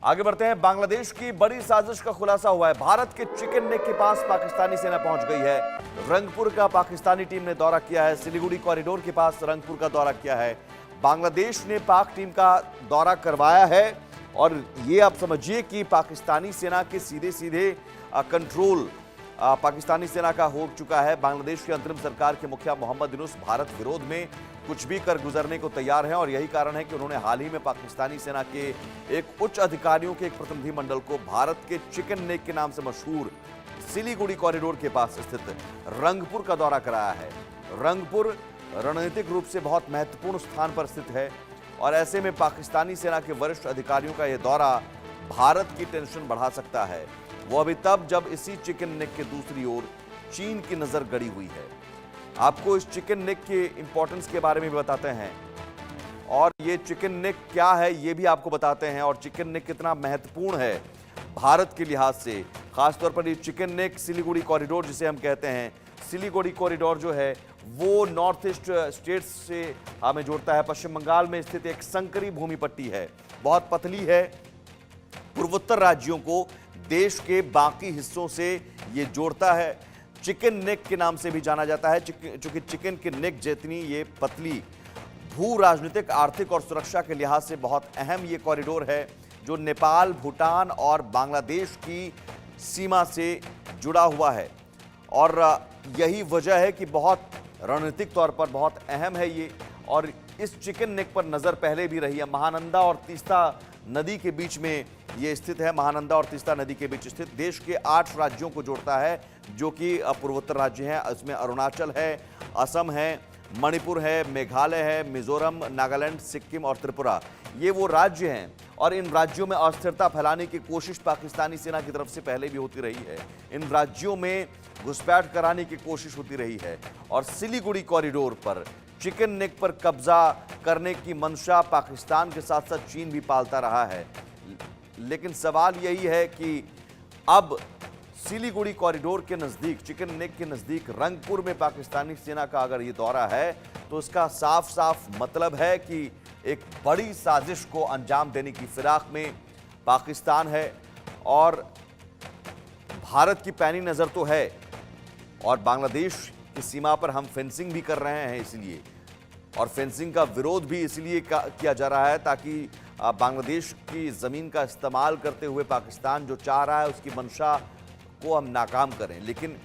आगे बढ़ते हैं। बांग्लादेश की बड़ी साजिश का खुलासा हुआ है। भारत के चिकन नेक के पास पाकिस्तानी सेना पहुंच गई है। रंगपुर का पाकिस्तानी टीम ने दौरा किया है। सिलीगुड़ी कॉरिडोर के पास रंगपुर का दौरा किया है। बांग्लादेश ने पाक टीम का दौरा करवाया है और ये आप समझिए कि पाकिस्तानी सेना के सीधे सीधे कंट्रोल पाकिस्तानी सेना का हो चुका है। बांग्लादेश की अंतरिम सरकार के मुखिया मोहम्मद यूनुस भारत विरोध में कुछ भी कर गुजरने को तैयार हैं और यही कारण है कि उन्होंने हाल ही में पाकिस्तानी सेना के एक उच्च अधिकारियों के एक प्रतिनिधिमंडल को भारत के चिकन नेक के नाम से मशहूर सिलीगुड़ी कॉरिडोर के पास स्थित रंगपुर का दौरा कराया है। रंगपुर रणनीतिक रूप से बहुत महत्वपूर्ण स्थान पर स्थित है और ऐसे में पाकिस्तानी सेना के वरिष्ठ अधिकारियों का यह दौरा भारत की टेंशन बढ़ा सकता है। वो अभी तब जब इसी चिकन नेक के दूसरी ओर चीन की नजर गड़ी हुई है। आपको इस चिकन नेक के इंपॉर्टेंस के बारे में भी बताते हैं और ये चिकन नेक क्या है ये भी आपको बताते हैं और चिकन नेक कितना महत्वपूर्ण है भारत के लिहाज से। खासतौर पर ये चिकन नेक सिलीगुड़ी कॉरिडोर जिसे हम कहते हैं, सिलीगुड़ी कॉरिडोर जो है वो नॉर्थ ईस्ट स्टेट्स से हमें जोड़ता है। पश्चिम बंगाल में स्थित एक संकरी भूमि पट्टी है, बहुत पतली है। पूर्वोत्तर राज्यों को देश के बाकी हिस्सों से ये जोड़ता है। चिकन नेक के नाम से भी जाना जाता है चूंकि चिकन के नेक जितनी ये पतली, भू राजनीतिक, आर्थिक और सुरक्षा के लिहाज से बहुत अहम ये कॉरिडोर है जो नेपाल, भूटान और बांग्लादेश की सीमा से जुड़ा हुआ है और यही वजह है कि बहुत रणनीतिक तौर पर बहुत अहम है ये। और इस चिकन नेक पर नजर पहले भी रही है। महानंदा और तीस्ता नदी के बीच में ये स्थित है। महानंदा और तीस्ता नदी के बीच स्थित देश के 8 राज्यों को जोड़ता है जो कि पूर्वोत्तर राज्य हैं। इसमें अरुणाचल है, असम है, मणिपुर है, मेघालय है, मिजोरम, नागालैंड, सिक्किम और त्रिपुरा। ये वो राज्य हैं और इन राज्यों में अस्थिरता फैलाने की कोशिश पाकिस्तानी सेना की तरफ से पहले भी होती रही है। इन राज्यों में घुसपैठ कराने की कोशिश होती रही है और सिलीगुड़ी कॉरिडोर पर चिकन नेक पर कब्जा करने की मंशा पाकिस्तान के साथ साथ चीन भी पालता रहा है। लेकिन सवाल यही है कि अब सिलीगुड़ी कॉरिडोर के नजदीक, चिकन नेक के नजदीक रंगपुर में पाकिस्तानी सेना का अगर ये दौरा है तो इसका साफ साफ मतलब है कि एक बड़ी साजिश को अंजाम देने की फिराक में पाकिस्तान है और भारत की पैनी नजर तो है और बांग्लादेश की सीमा पर हम फेंसिंग भी कर रहे हैं इसलिए, और फेंसिंग का विरोध भी इसलिए किया जा रहा है ताकि बांग्लादेश की ज़मीन का इस्तेमाल करते हुए पाकिस्तान जो चाह रहा है उसकी मंशा को हम नाकाम करें। लेकिन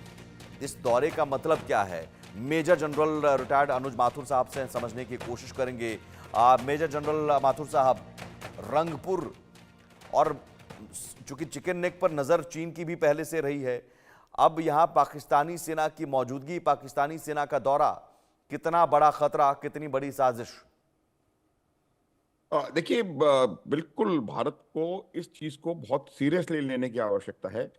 इस दौरे का मतलब क्या है, मेजर जनरल रिटायर्ड अनुज माथुर साहब से समझने की कोशिश करेंगे। मेजर जनरल माथुर साहब, रंगपुर और चूंकि चिकन नेक पर नज़र चीन की भी पहले से रही है, अब यहाँ पाकिस्तानी सेना की मौजूदगी, पाकिस्तानी सेना का दौरा, कितना बड़ा खतरा, कितनी बड़ी साजिश? देखिए, बिल्कुल भारत को इस चीज को बहुत सीरियसली लेने की आवश्यकता है।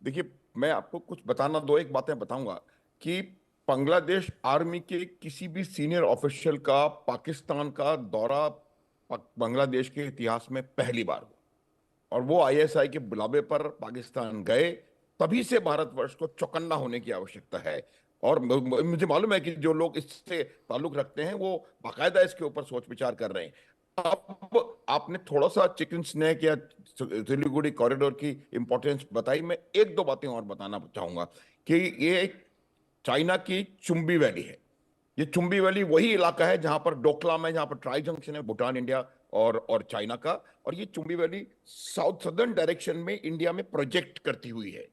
देखिए, मैं आपको कुछ बताना, दो एक बातें बताऊंगा कि बांग्लादेश आर्मी के किसी भी सीनियर ऑफिशियल का पाकिस्तान का दौरा बांग्लादेश के इतिहास में पहली बार हुआ और वो आईएसआई के बुलावे पर पाकिस्तान गए। तभी से भारतवर्ष को चौकन्ना होने की आवश्यकता है और मुझे मालूम है कि जो लोग इससे ताल्लुक रखते हैं वो बाकायदा इसके ऊपर सोच विचार कर रहे हैं। अब आपने थोड़ा सा चिकन स्नैक या सिलीगुड़ी कॉरिडोर की इंपॉर्टेंस बताई। मैं एक दो बातें और बताना चाहूंगा कि ये एक चाइना की चुंबी वैली है। ये चुंबी वैली वही इलाका है जहां पर डोकलाम है, जहां पर ट्राई जंक्शन है भूटान, इंडिया और चाइना का। और ये Chumbi valley south southern direction में इंडिया में प्रोजेक्ट करती हुई है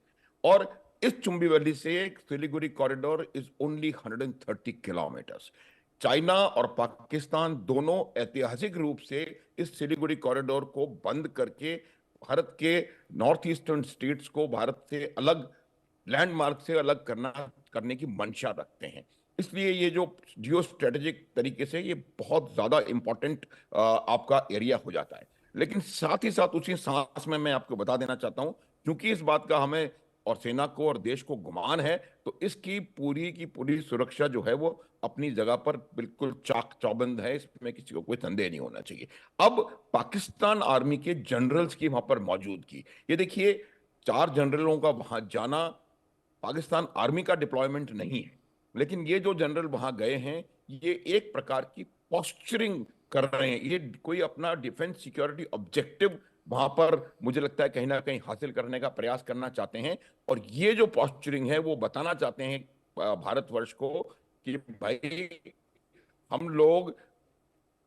और इस चुंबी वैली से Siliguri corridor is only 130 kilometres. China और पाकिस्तान दोनों ऐतिहासिक रूप से इस सिलीगुड़ी कॉरिडोर को बंद करके भारत के नॉर्थ ईस्टर्न स्टेट्स को भारत से अलग, लैंडमार्क से अलग करने की मंशा रखते हैं। इसलिए ये जो जियो स्ट्रेटेजिक तरीके से ये बहुत ज्यादा इंपॉर्टेंट आपका एरिया हो जाता है। लेकिन साथ ही साथ उसी सांस में मैं आपको बता देना चाहता हूं, क्योंकि इस बात का हमें और सेना को और देश को गुमान है, तो इसकी पूरी की पूरी सुरक्षा जो है वो अपनी जगह पर बिल्कुल चाक चौबंद है, इसमें किसी को कोई संदेह नहीं होना चाहिए। अब पाकिस्तान आर्मी के जनरल्स की वहां पर मौजूदगी, ये देखिए, 4 जनरलों का वहां जाना पाकिस्तान आर्मी का डिप्लॉयमेंट नहीं है, लेकिन ये जो जनरल वहां गए हैं ये एक प्रकार की पोस्चरिंग कर रहे हैं। ये कोई अपना डिफेंस सिक्योरिटी ऑब्जेक्टिव वहां पर मुझे लगता है कहीं ना कहीं हासिल करने का प्रयास करना चाहते हैं। और ये जो पॉस्चरिंग है वो बताना चाहते हैं भारतवर्ष को कि भाई हम लोग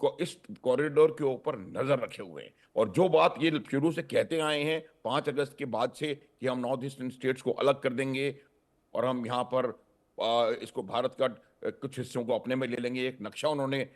को इस कॉरिडोर के ऊपर नजर रखे हुए हैं। और जो बात ये शुरू से कहते आए हैं 5 अगस्त के बाद से कि हम नॉर्थ ईस्टर्न स्टेट्स को अलग कर देंगे और हम यहाँ पर इसको भारत का कुछ हिस्सों को अपने में ले लेंगे, एक नक्शा उन्होंने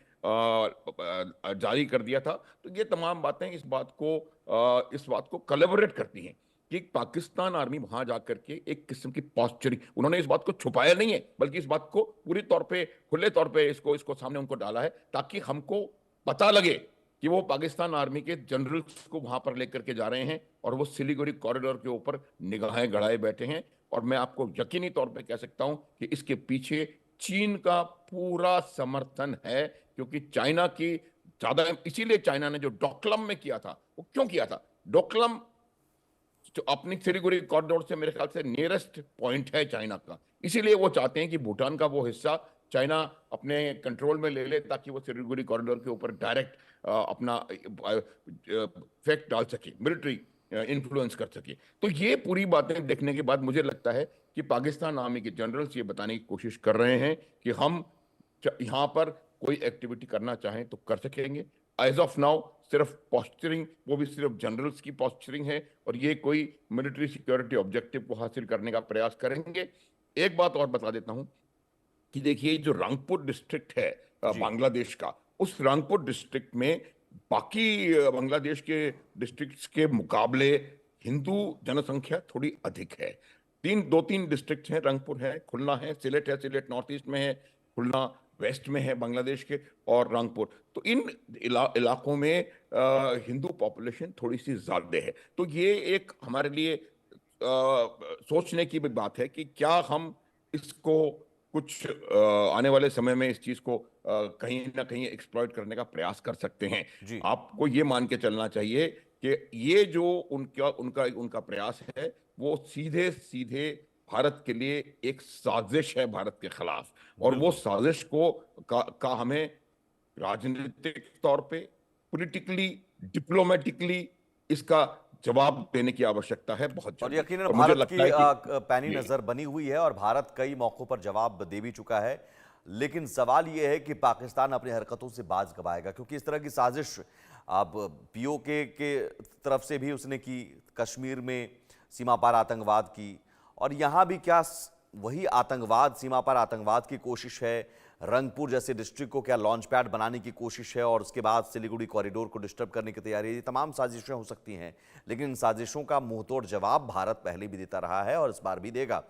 जारी कर दिया था। तो ये तमाम बातें इस बात को कोलैबोरेट करती हैं कि पाकिस्तान आर्मी वहां जाकर के एक किस्म की पॉस्चरिंग, उन्होंने इस बात को छुपाया नहीं है बल्कि इस बात को पूरी तौर पे खुले तौर पे इसको इसको सामने उनको डाला है ताकि हमको पता लगे कि वो पाकिस्तान आर्मी के जनरल्स को वहां पर लेकर के जा रहे हैं और वो सिलीगुड़ी कॉरिडोर के ऊपर निगाहें गड़ाए बैठे हैं। और मैं आपको यकीनी तौर पे कह सकता हूं कि इसके पीछे चीन का पूरा समर्थन है, क्योंकि चाइना की ज्यादा, इसीलिए चाइना ने जो डोकलम में किया था वो क्यों किया था। डोकलम जो अपनी सिलीगुड़ी कॉरिडोर से मेरे ख्याल से नियरेस्ट पॉइंट है चाइना का, इसीलिए वो चाहते हैं कि भूटान का वो हिस्सा चाइना अपने कंट्रोल में ले ले ताकि वो सिलीगुड़ी कॉरिडोर के ऊपर डायरेक्ट अपना इफेक्ट डाल सके, मिलिट्री इन्फ्लुएंस कर सके। तो ये पूरी बातें देखने के बाद मुझे लगता है कि पाकिस्तान आर्मी के जनरल्स ये बताने की कोशिश कर रहे हैं कि हम यहाँ पर कोई एक्टिविटी करना चाहें तो कर सकेंगे। एज ऑफ नाउ सिर्फ पॉस्चरिंग, वो भी सिर्फ जनरल्स की पॉस्चरिंग है और ये कोई मिलिट्री सिक्योरिटी ऑब्जेक्टिव को हासिल करने का प्रयास करेंगे। एक बात और बता देता हूं कि देखिए जो रंगपुर डिस्ट्रिक्ट है जी। बांग्लादेश का, उस रंगपुर डिस्ट्रिक्ट में बाकी बांग्लादेश के डिस्ट्रिक्ट्स के मुकाबले हिंदू जनसंख्या थोड़ी अधिक है। दो तीन डिस्ट्रिक्ट हैं, रंगपुर है, खुलना है, सिलेट है, सिलेट नॉर्थ ईस्ट में है, खुलना वेस्ट में है बांग्लादेश के, और रंगपुर। तो इन इलाकों में हिंदू पॉपुलेशन थोड़ी सी ज्यादा है। तो ये एक हमारे लिए सोचने की भी बात है कि क्या हम इसको कुछ आने वाले समय में इस चीज को कहीं ना कहीं एक्सप्लॉइट करने का प्रयास कर सकते हैं। जी। आपको ये मान के चलना चाहिए कि ये जो उनका उनका उनका प्रयास है वो सीधे सीधे भारत के लिए एक साजिश है भारत के खिलाफ। और वो बिल्कुल। साजिश का हमें राजनीतिक तौर पे, पॉलिटिकली, डिप्लोमेटिकली इसका जवाब देने की आवश्यकता है बहुत और जल्दी। यकीनन और मुझे भारत की लगता है कि पैनी जी नजर बनी हुई है और भारत कई मौकों पर जवाब दे भी चुका है। लेकिन सवाल यह है कि पाकिस्तान अपनी हरकतों से बाज कबाएगा, क्योंकि इस तरह की साजिश अब पीओके के तरफ से भी उसने की, कश्मीर में सीमा पार आतंकवाद की, और यहाँ भी क्या वही आतंकवाद, सीमा पार आतंकवाद की कोशिश है। रंगपुर जैसे डिस्ट्रिक्ट को क्या लॉन्च पैड बनाने की कोशिश है और उसके बाद सिलीगुड़ी कॉरिडोर को डिस्टर्ब करने की तैयारी है। ये तमाम साजिशें हो सकती हैं, लेकिन इन साजिशों का मुंहतोड़ जवाब भारत पहले भी देता रहा है और इस बार भी देगा।